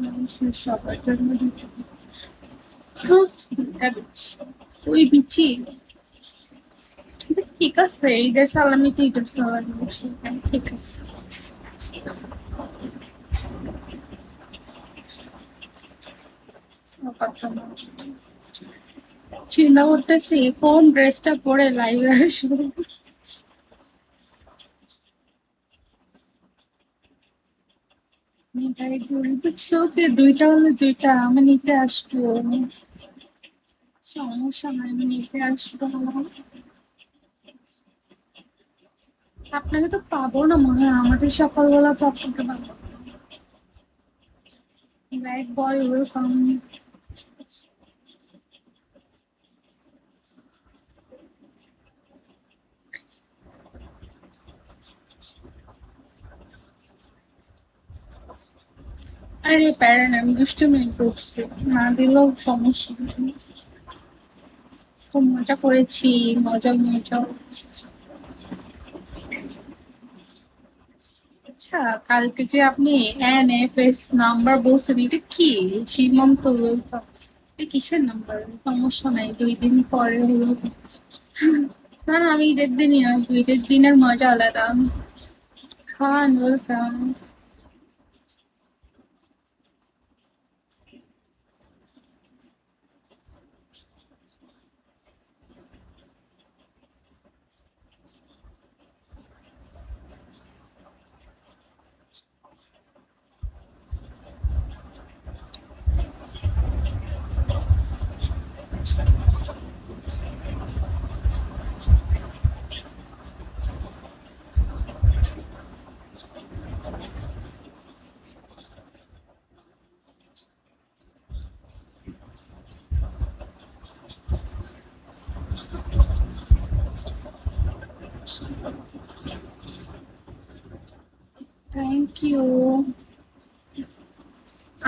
মানুষের সবার জন্য দিতে হবে। হ্যাঁ, এটা বিচি। ওই বিচি। ঠিক আছে, ঈদের সালামিতে ঈদের সালামি বসে, হ্যাঁ, ঠিক আছে। আপাতত না। চিন্তা করতেছি কোন ড্রেসটা পরে লাইভে আসবো। ভাই গরিবের শোকে দুইটা হলে দুইটা আমি নিতে আসবো। সমস্যা নাই, আমি নিতে আসবো। আপনাকে তো পাবো না মনে হয়, আমাদের সকালবেলা পপ করতে পারবো। Bad boy welcome. আরে প্যারেন, আমি দুষ্টুমি করছি, না দিলেও সমস্যা নেই। খুব মজা করেছি, মজা মজা। আচ্ছা, কালকে যে আপনি NFS নাম্বার বলছেন, এটা কি? সীমন্ত welcome। এটা কিসের নাম্বার? সমস্যা নাই, 2 দিন পরে হলো। না না, আমি ঈদের দিনই আসবো, ঈদের দিনের মজা আলাদা। Khan welcome. Thank you.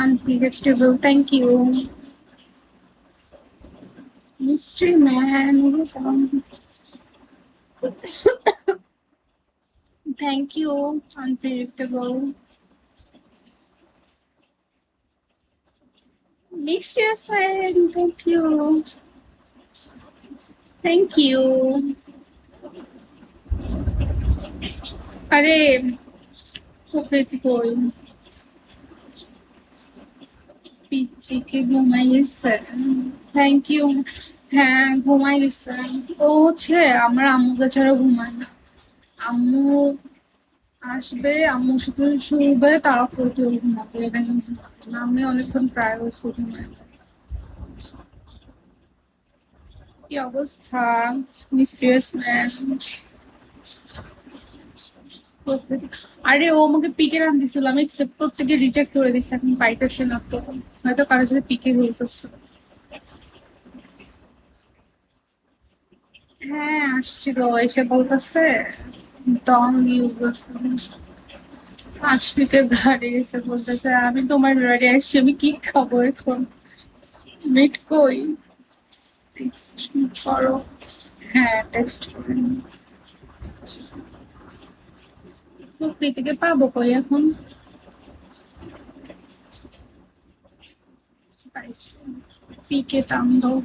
Unpredictable, thank you. Mystery man welcome. Thank you. Unpredictable. Mysterious man, thank you. Thank you. আরে প্রকৃতি কই? পিচ্চিকে ঘুমাইয়েছে। Thank you. হ্যাঁ, ঘুমাই গেছে। ও হচ্ছে আমার আম্মুকে ছাড়া ঘুমায় না। আম্মু আসবে, আম্মু শুধু শুবে, তারপর কেউ ঘুমাবে, এটা নিয়ে ঘুমাবে না। আমি অনেকক্ষণ প্রায় হচ্ছে ঘুমাই। কি অবস্থা? Mysterious man. আরে ও আমাকে পিকে নাম দিছিল, আমি একসেপ্ট করতে গিয়ে রিজেক্ট করে দিচ্ছি, এখন পাইতেছি না তো। হয়তো কারোর সাথে পিকে হইতেছে। হ্যাঁ, আসছিল, এসে বলতেছে দম ইউ। 5 ফিটের গাড়ি এসে বলতেছে আমি তোমার গাড়ি আসছি, আমি কি খাবো এখন? মিট কই? টেক্সট করো। হ্যাঁ, টেক্সট করে। তো প্রীতিকে পাবো কই এখন? পাইছি। পিকে তাম দাও।